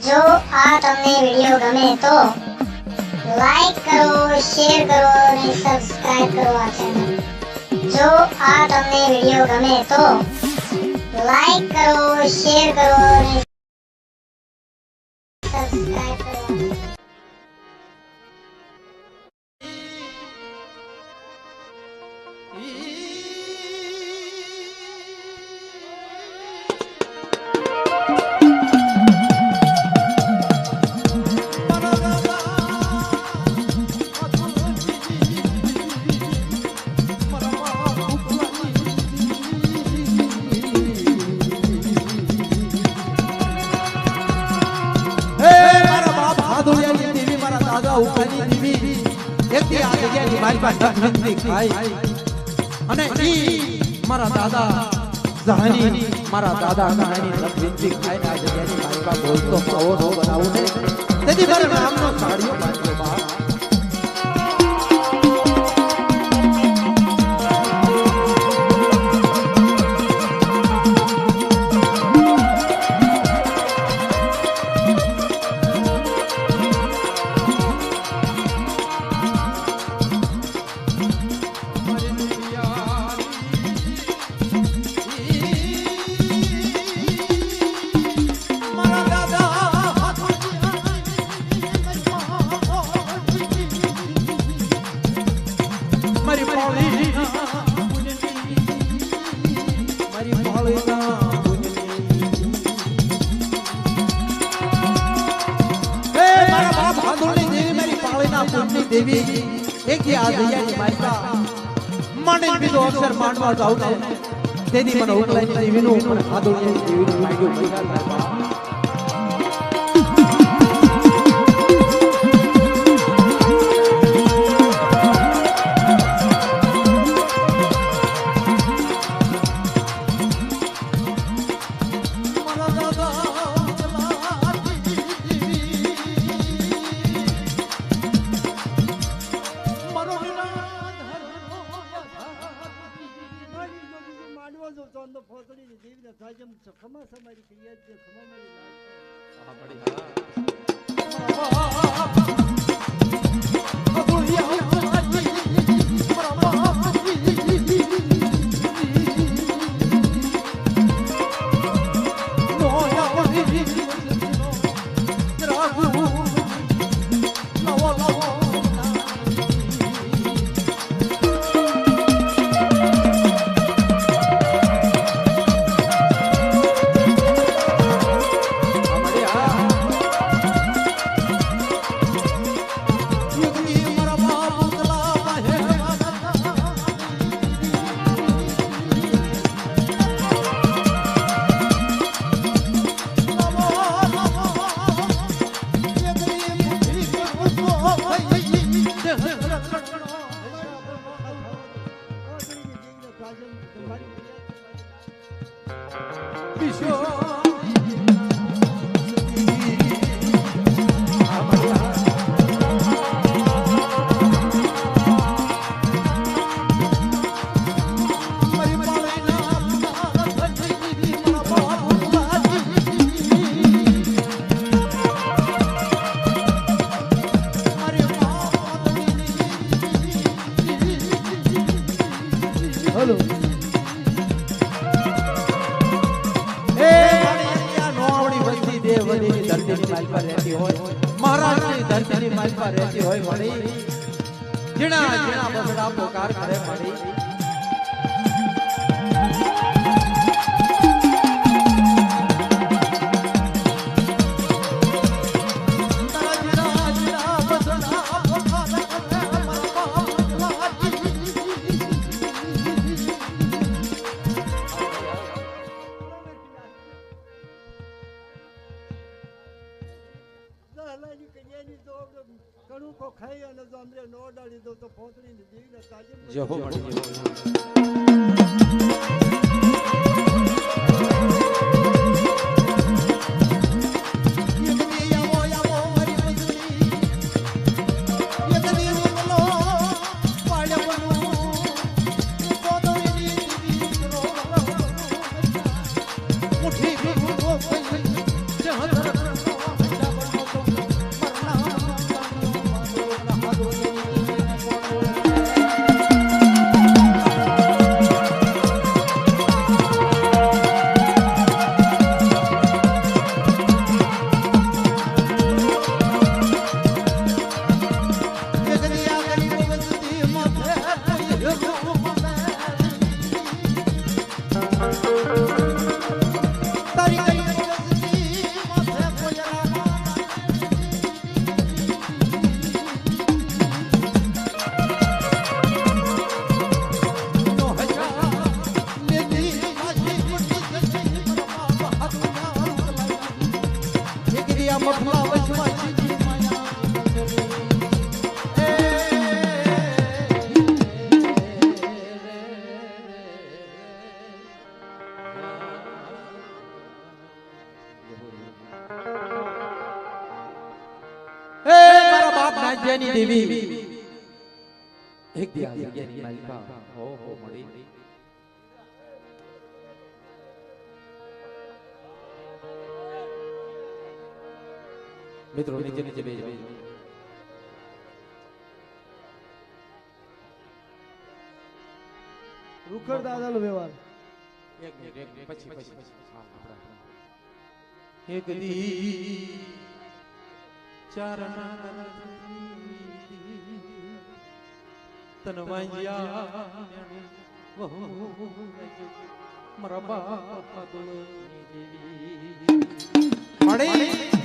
જો આ તમને વિડિયો ગમે તો લાઈક કરો, શેર કરો અને સબસ્ક્રાઇબ કરો આ ચેનલ. જો આ તમને વિડિયો ગમે તો લાઈક કરો, શેર કરો અને સબસ્ક્રાઇબ કરો. અને ઈ મારા દાદા જહાની મારા દાદા કહાની લખવિંતી ખાઈને આ જગ્યાની માલિકા બોલતો પાવો નો બનાવું ને તેથી મારા નામનો સાડીઓ બાંધ્યો બા. દેવી એક દી આ દયાની માલિકા મને બીજો અક્ષર માંડવા જાવ ને તેથી મને ઉકલાઈની દેવીનું મને આદોળિયાની દેવીનું લાગ્યું મૈયા મહારાજની ધરતીની માલિકા રહેતી હોય મળી જીણા જીણા બસડા પોકાર કરે મળી જય હો ત્યાં મફલા વચમાં જીજી માયા મારા બાપ નાજ્યાની દેવી એક દી આ જગ્યાની માલિકા હો મળી મિત્રો નીચે નીચે બેજો રૂખડ દાદાનો વ્યવહાર એક પછી એક દી ચારના તન વાંજ્યા મારા બાપા દોલની દેવી મળી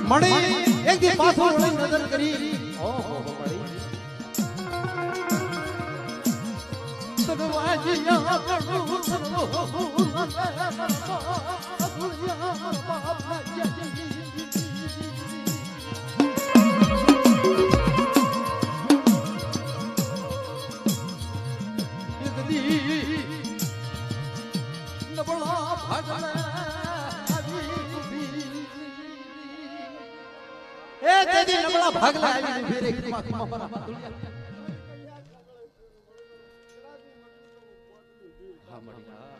મળી એક દી પાછો નજર કરી ઓહો મળી તનવાજિયા નબળા ભાગલા એ તેદી નબળા ભાગલા આવી ફેરે ખીમા મારા દુનિયા હા મળ્યા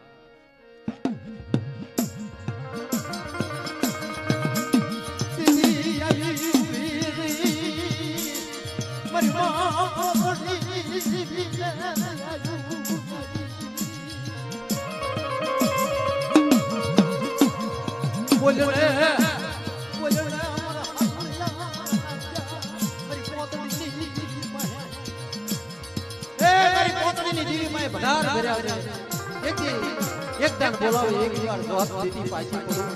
તેદી આવી ફેરે મારી બોલ્યો રે એક દાન બોલાવે એક વાર જોત દીધી પાછી પડું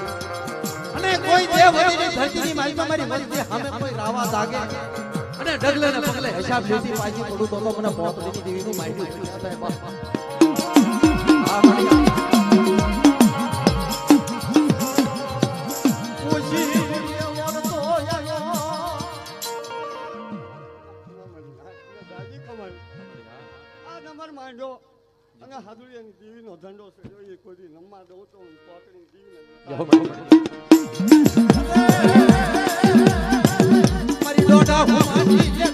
અને કોઈ દેવ વદીની ધરતીની માલમાં મારી વસ્તી સામે કોઈ રાવા જાગે અને ડગલે ને પગલે હિસાબ લેતી પાછી પડું તો મને પોતડીની દેવીનું માયડું થાય બાપ આ મળી અને હાદુડિયાની દેવીનો ધંધો છે એ કોઈ નમવા દઉં તો પોતની દેવીને મારી દોડા હુમાની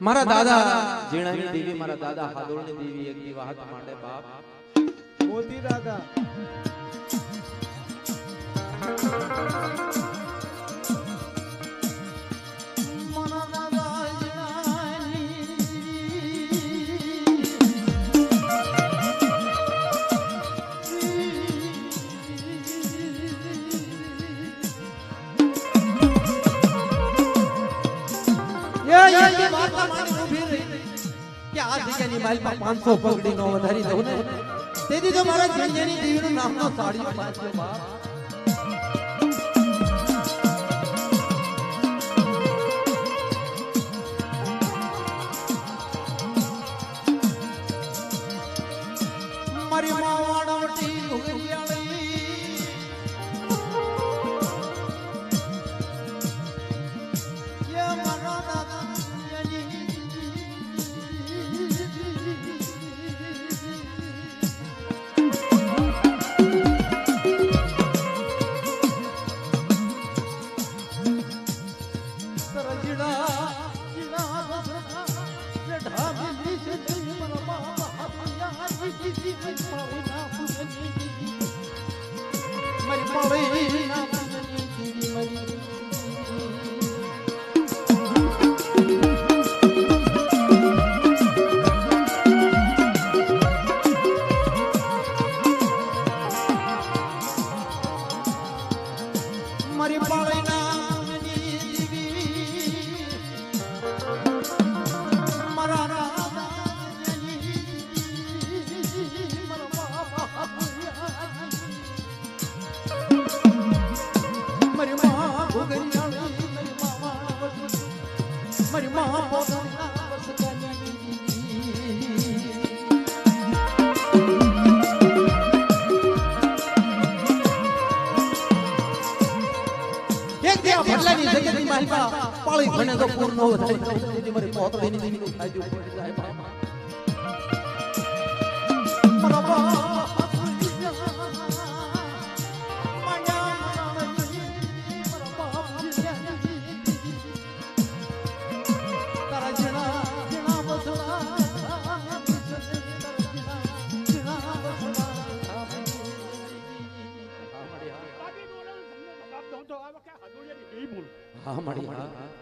મારા દાદા જીણાની દેવી મારા દાદા હાદોળની દેવી એક દી વાત માંડે બાપ મોતી દાદા માલમાં 500 પગડી નો વધારી દઉં ને તેથી તો મારા જંજની દેવીનું નામ નો સાડીઓ પાછો બાપ મારી માવાડવટી ઘોડિયાળી યે મારા દાદા મારી મારી માં પોતાના ભટલાની જગતની માલિકા પાળી ભણે તો પૂર્ણ ન થાય મારી પોતળીની દીકરી થાય જો પડી જાય બાપા હા મારી હા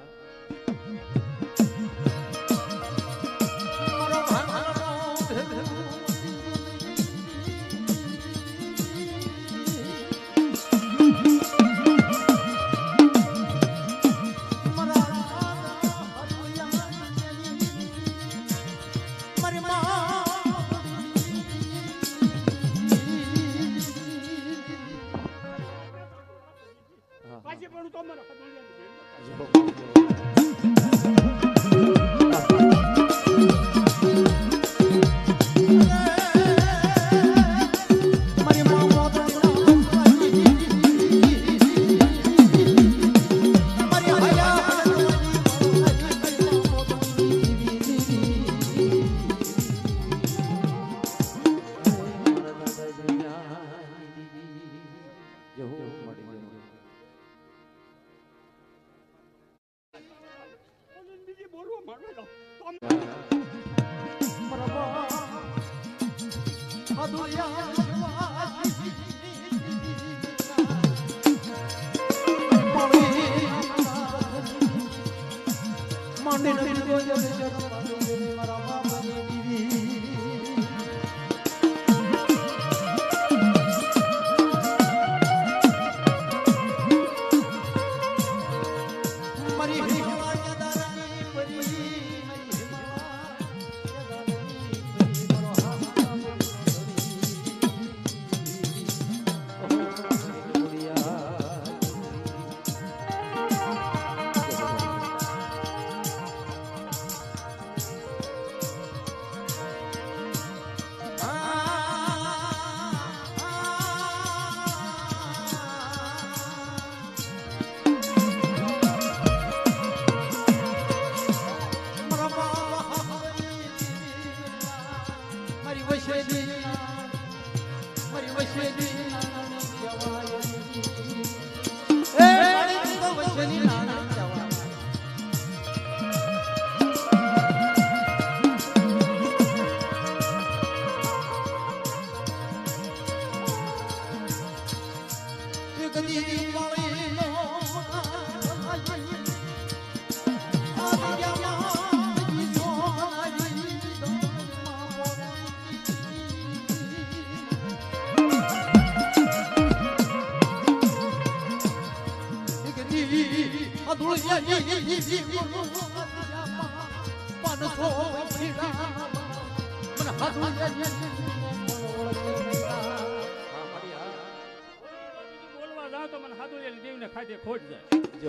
બોલવા જાવ તો મને હાથું દેવને ખાધે ખોટ જાય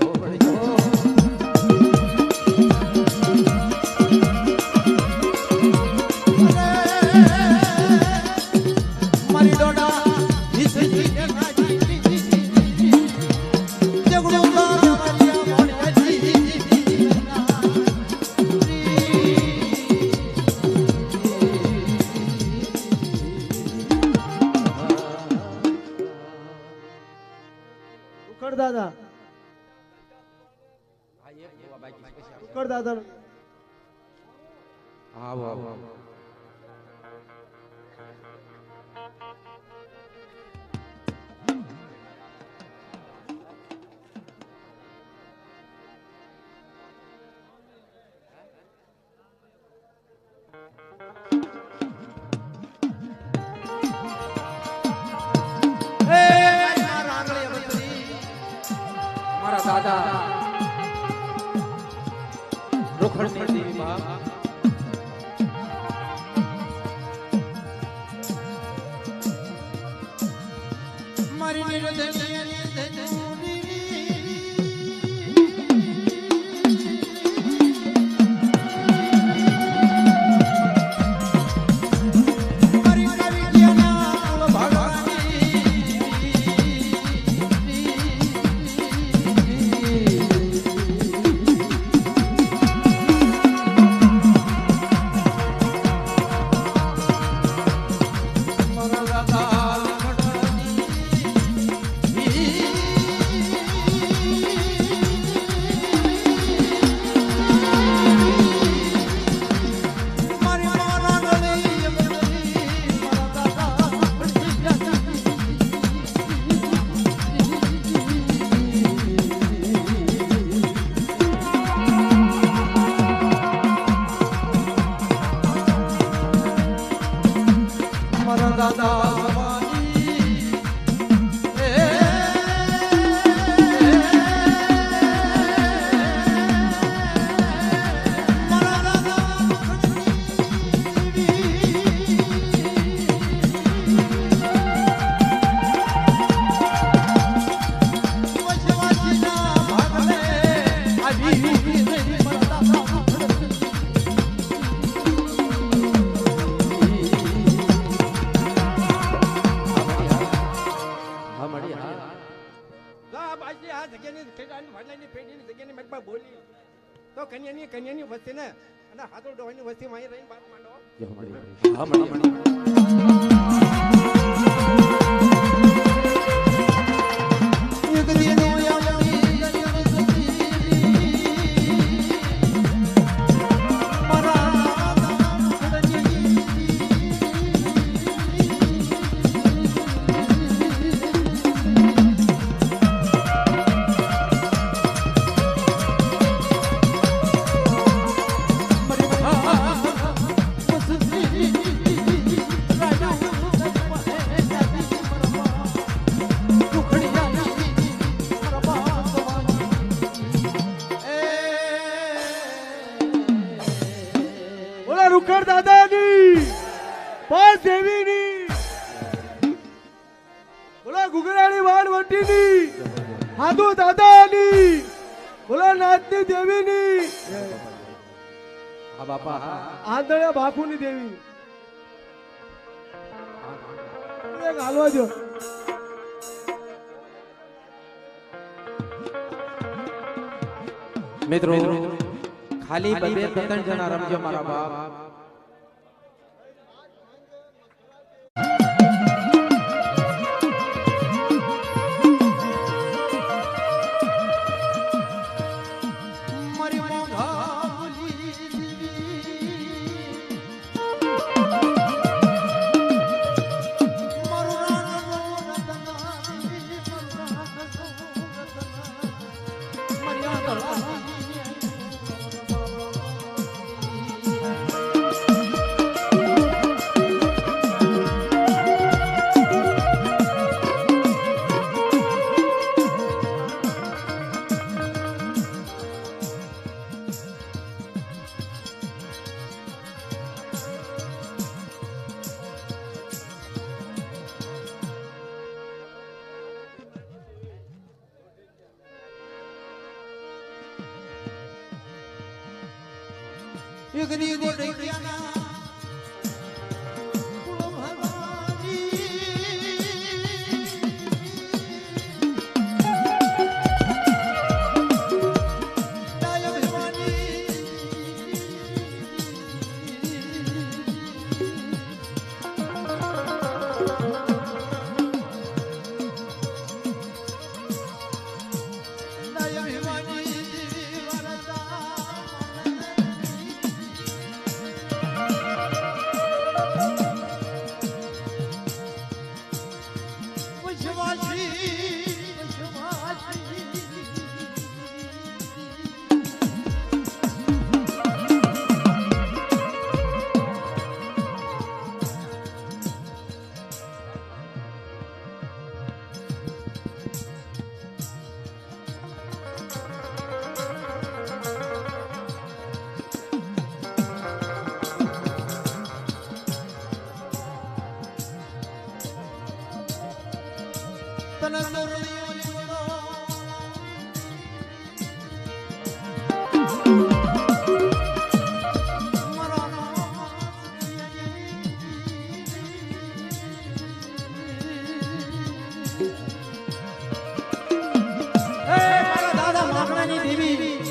મારી ડોડા દાદા દાદા આવો આવો દાદા રોખડની દેવી માં મારી નિરંજન કન્યાની વસ્તી ને અને હાથો ડોહાની વસ્તી માં રહીને વાત માંડો. હા મળી રૂખડ દાદાની પાસ દેવીની બોલા ગુગરાણી વાળવટીની હાદુ દાદાની બોલા નાથની દેવીની હા બાપા આંધળ્યા બાપુની દેવી એક હાલવા જો મિત્રો ખાલી બે ત્રણ જણા રમજો મારા બાપ યુગની ગોડૈયાના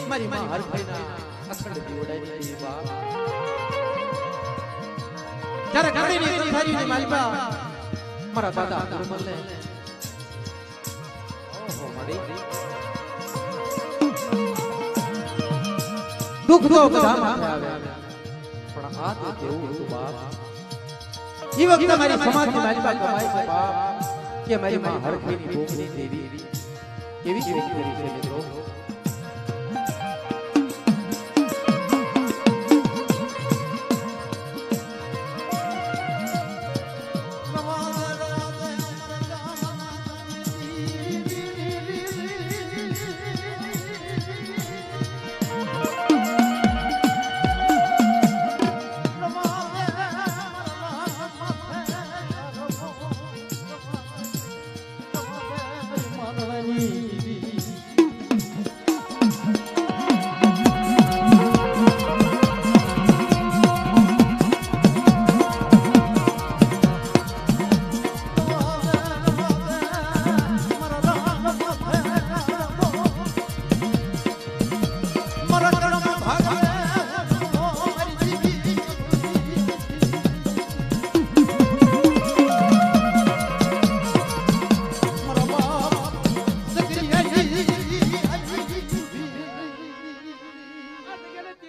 મારી માં હરફઈના અખંડ દીવડાની દેવી બાપ જ્યારે ગાડીની સંસારીની માલપા મારા દાદા ગુરુમલને ઓહો મળી દુઃખ તો બધા માથે આવે પણ આ તો કેવું હતું બાપ એ વખતે મારી સમાજની માલપા કમાય છે બાપ કે મારી માં હરફઈની ભોગની દેવી કેવી કેવી કરી છે મિત્રો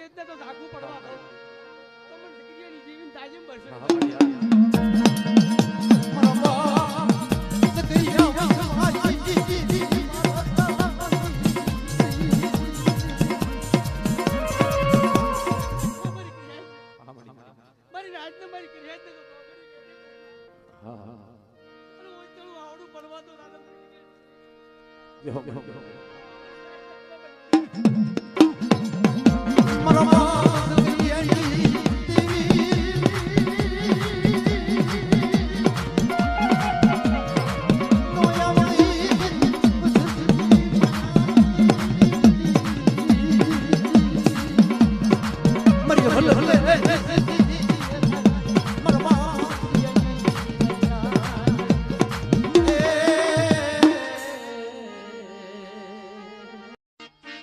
એટલે તો ધાકું પડવા દો તમને દીકરીની જીવીને તાજીમ ભરશે મારી રાજને મારી ક્રિયાને તો હા હા અને ઓય ચલો આવડું પડવા દો દાદા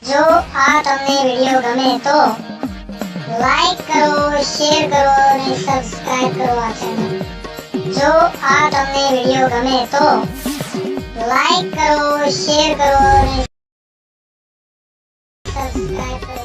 જો આ તમને વિડિયો ગમે તો લાઈક કરો, શેર કરો અને સબસ્ક્રાઇબ કરો આ ચેનલ. જો આ તમને વિડિયો ગમે તો લાઈક કરો, શેર કરો અને સબસ્ક્રાઇબ કરો.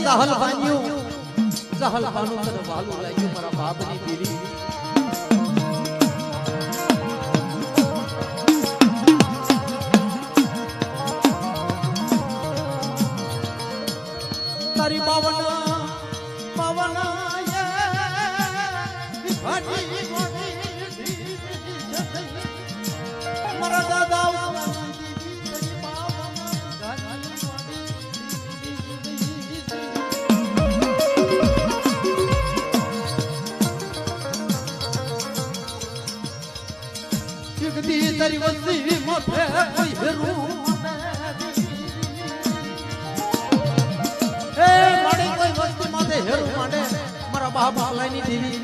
ચાહલ બાન્યું ચાહલ બાનું તને વાલું લાગ્યું મારા બાપની પીરી તારી પાવન પાવન મારા દાદા તારી વસ્તી માથે કોઈ હેરું એ માડે કોઈ વસ્તી માથે હેરું માંડે મારા બાપ લાઈની દેવી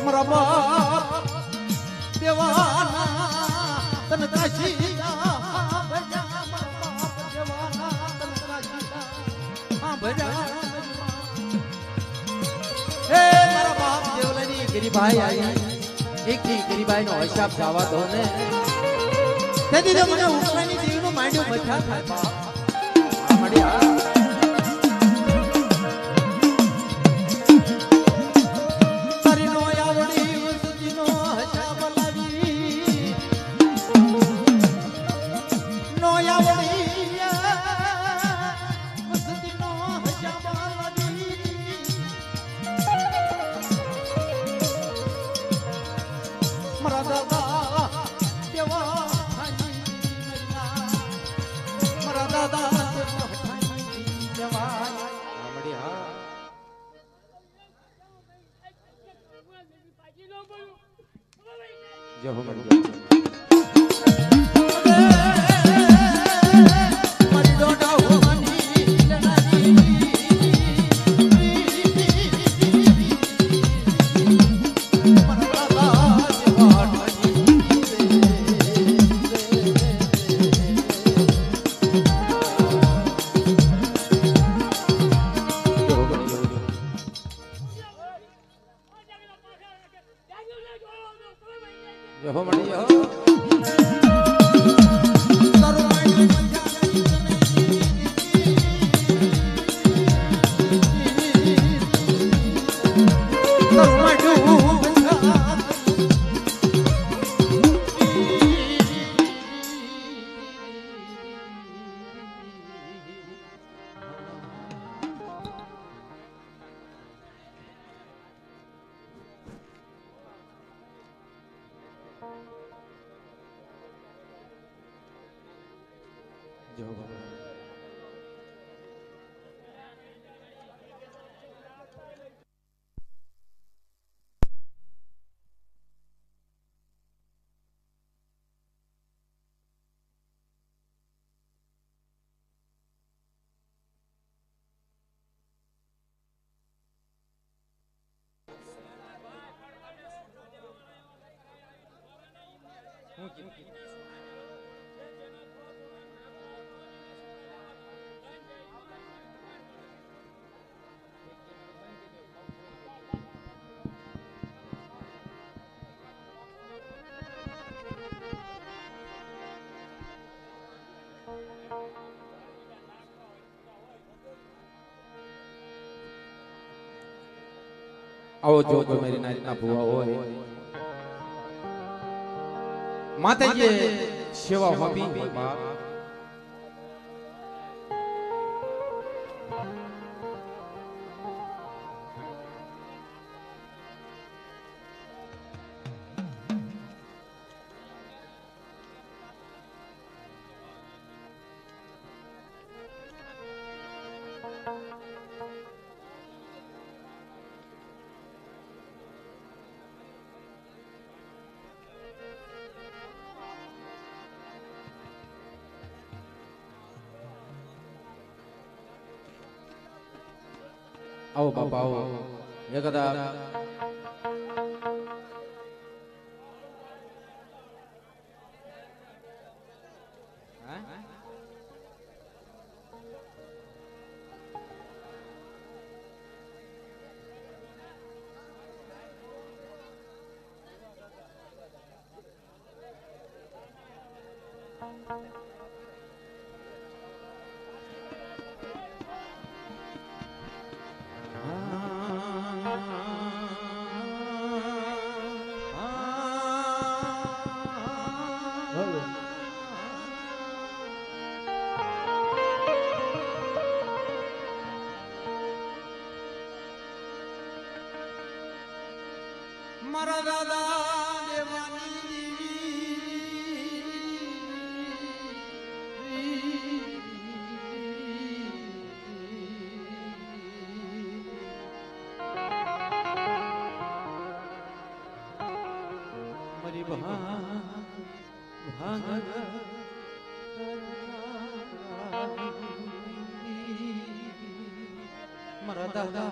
મારા બાપ દેવાના તને કાશી ભજા મારા બાપ દેવાના તને કાશી હા ભજા હે મારા બાપ દેવલાની ગરીબાઈ આવી એક થી ગરીબાઈ નો હિસાબ જવા દો ને તેથી તો મને ઉકલાની દેવીનો માંડ્યો મજા થાય બાપ મળ્યા તારી નો આવડી વસતીનો હિસાબ લાવી નો આવડી વસતીનો હિસાબ લાવી મારા દાદા દેવા મારા દાદા દેવા જય હો મારી ડોડા હોવાની લડાઈ મારા દાદા જય હો મળી હો આવો જો તમારી નારીના ભુવા હોય માતાજીએ સેવા હોપી બાપ आओ बाबा आओ एकदा હલો મારા દાદા દેવાની મારી મારા દાદા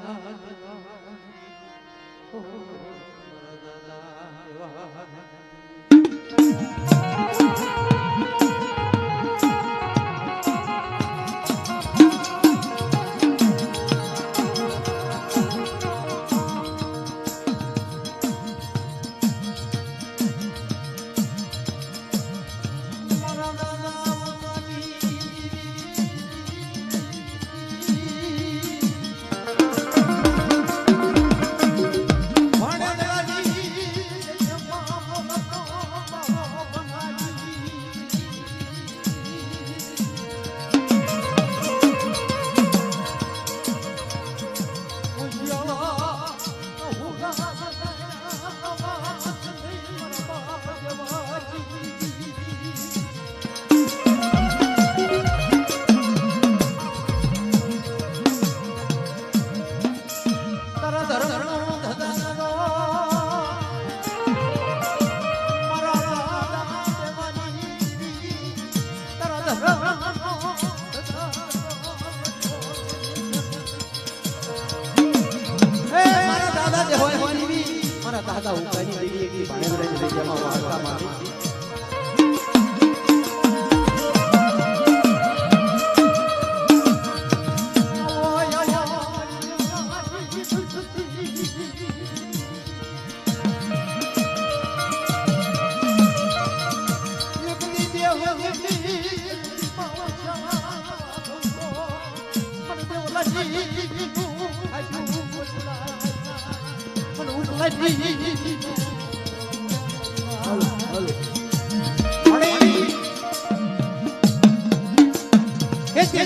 દાદા ઉકાની દેવી એકલી ભાણેજની જગ્યામાં વાર્તા મારી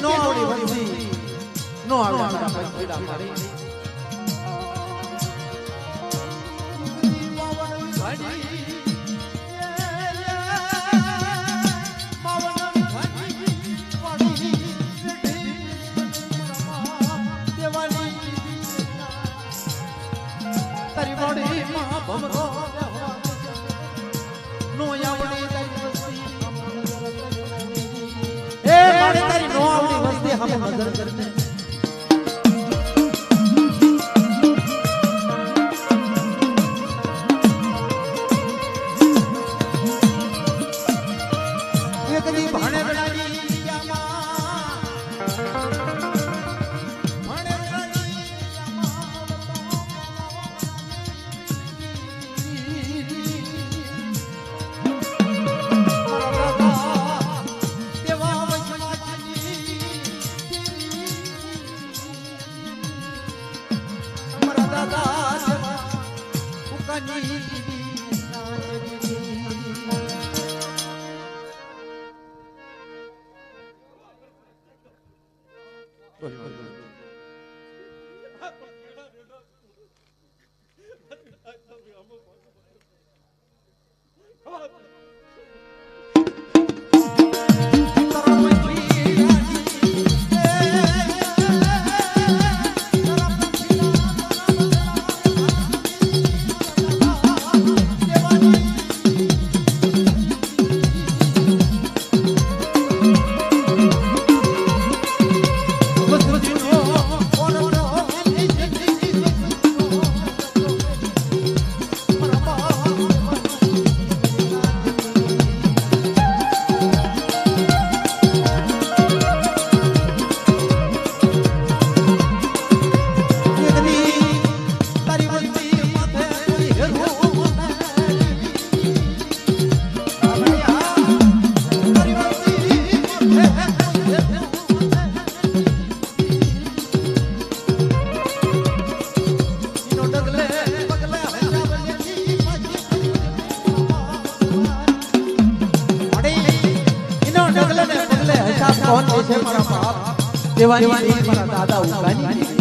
નો આવડી નો આવડે તારી બોડી માં ભમરો નો આવડી એ મારે તારી નો આવડી વસ્તી હમે નજર કરને એકલી ભાણે રડાની મારા બાપ દેવાની દેવી મારા દાદા ઉગાની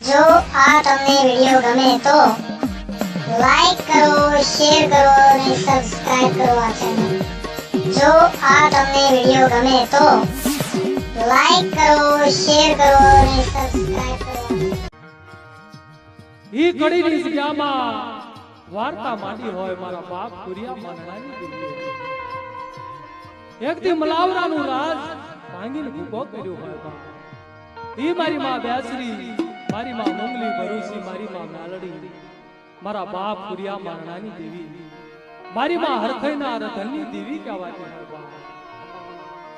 જો આ તમને વિડિયો ગમે તો લાઈક કરો, શેર કરો અને સબસ્ક્રાઇબ કરો આ ચેનલ. જો આ તમને વિડિયો ગમે તો લાઈક કરો, શેર કરો અને સબસ્ક્રાઇબ કરો. ઈ કડીની જગ્યામાં વાર્તા માંડી હોય મારા બાપ કુરિયા માંડણાની દીકરી. એક દી મલાવરાનું રાજ ભાંગીને ભૂકો કર્યો હોય બાપ. ઈ મારી માં બેસરી, મારી માં મુંગલી ભરૂસી, મારી માં મેલડી, મારા બાપ કુરિયા માંડણાની દેવી, મારી માં હરખઈના રતનની દેવી કહેવાતી હોય બાપ.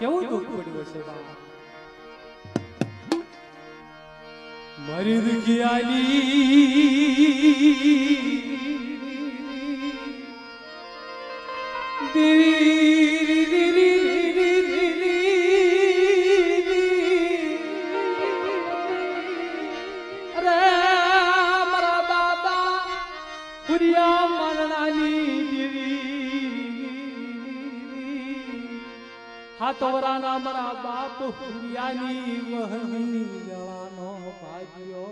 કેવું દુઃખ પડ્યું હશે બાપ. મારી હાથવરાના મારા બાપ હુરિયાની વહની જવાનો ભાગ્યો.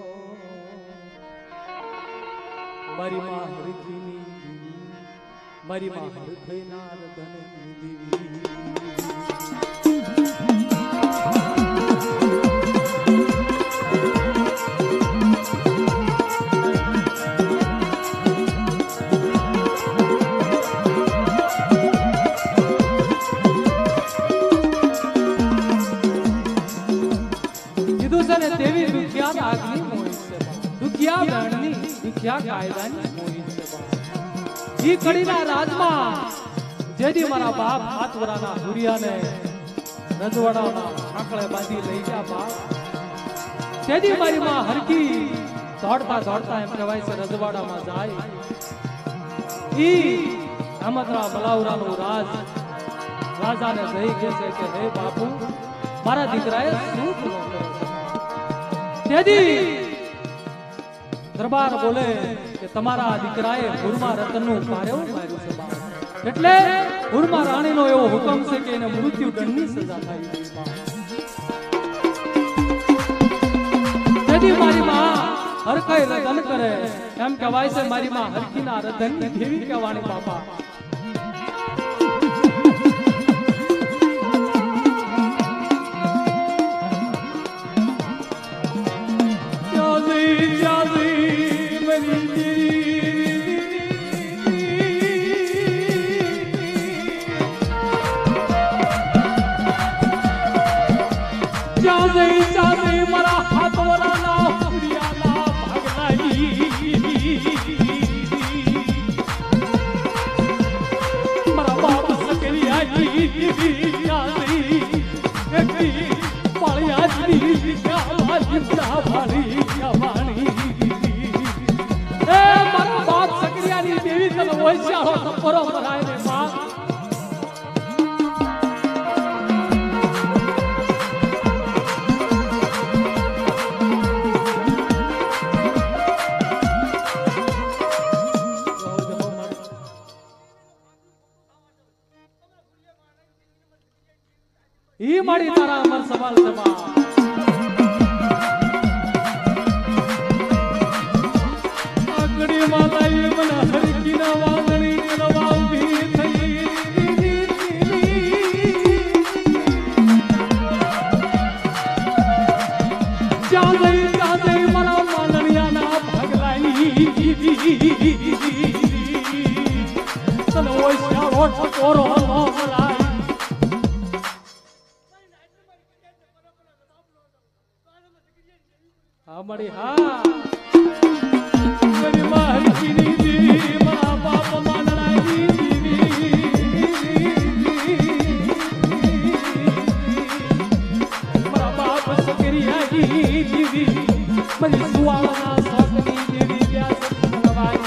મારી માં હરજીની દેવી, મારી માં હરખઈના રતનની દેવી. દેવી દુખિયા આગની મોહિત છે બાપ. દુખિયા બેણની, દુખિયા કાયદાની મોહિત છે બાપ. ઈ કડીના રાજમાં જેદી મારા બાપ હાથવરાના હુરિયાને રજવાડાના આંકળે બાંધી લઈ ગયા બાપ, તેદી મારી માં હરકી દોડતા દોડતા એમ કહેવાય છે રજવાડામાં જાય. ઈ હેમંતરાવ મલાવરાનું રાજ રાજાને જઈ કહે છે કે હે બાપુ, મારા દીકરાએ શું ગુનો કર્યો? તેદી દરબાર બોલે કે તમારા દીકરાએ હુરમા રતનનું પારેવું માર્યું છે બાપ. એટલે હુરમા રાણીનો એવો હુકમ છે કે એને મૃત્યુ દંડની સજા થાય. તેદી મારી માં હરખઈ રતન કરે એમ કહેવાય છે. મારી માં હરખીના રતનની દેવી કહેવાની બાપા. મારા હાથવરાના હુરિયાના ભાગલાની, મારા બાપ સકરિયાની પાળિયાની વાણી. એ મારા બાપ સકરિયાની દેવી તને ઓછાળો ટપરો મરાય ને બાપ. ઈ મારી તારા અમર સવાલ જવાબ. આગળી માલાઈ મને હરકીના વાદળી નવાવી થઈ. જ્યાં જઈ મારા માલણિયાના ભાગલાઈ. તને ઓય શ્યારો ઠકોરો નો મલાય હા મળી હા મારી મારી દીદી મારા બાપ માનડાઈ દીદી મારા બાપ સકરિયા દીદી મારી સુવાળના સકની દેવી ગયા સકવાઈ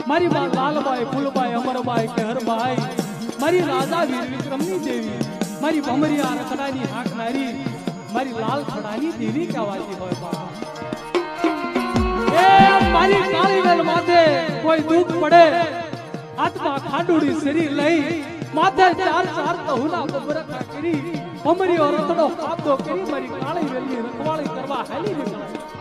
મારી માં લાલબાઈ ફૂલબાઈ અમરબાઈ કહેરબાઈ મારી રાજા વીર વિક્રમની દેવી મારી ભમરિયા રકડાની હાંકનારી મારી લાલ ખડાની દેવી કહેવાતી હોય બાપા એ મારી કાળી વેલ માથે કોઈ દુઃખ પડે હાથમાં ખાંડુડી શરીર લઈ માથે ચાર ચાર તહુના બબરકા કરી ભમરિયો રતડો કાપદો કરી મારી કાળી વેલની રખવાળી કરવા હાલી નીકળે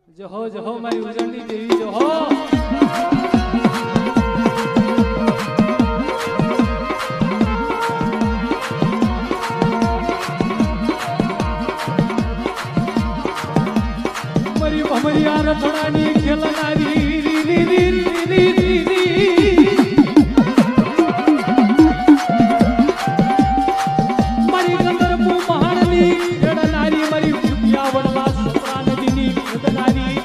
જહો જહો મારી ઉજળની દેવી જહો મારી ભમરિયા રથડાની ખેલનારી મારી ગંદરપુ મહાણની ખેડનારી મારી ભૂતિયા વડવા સપરા નદીની ખેડનારી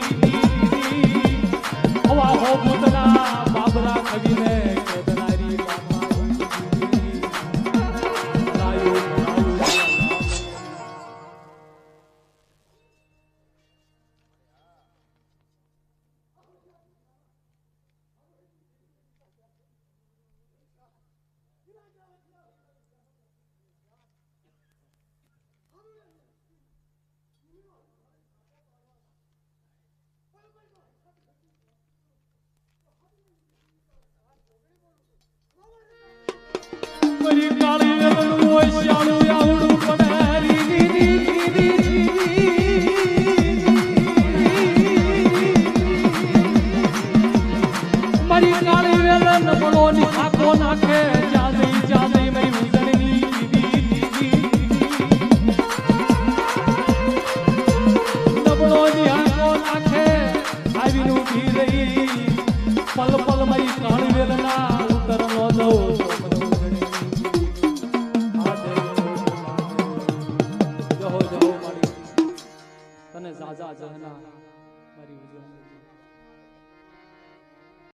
હવા હો ભૂતના બાબરા કવિને ખેડનારી ચરણો ની આંખો નાખે આવીને ઊભી રહી પલ પલ મારી પ્રાણ વેલના ઉતર નો દઉં જહો જહો મારી તને જાજા જહના મારી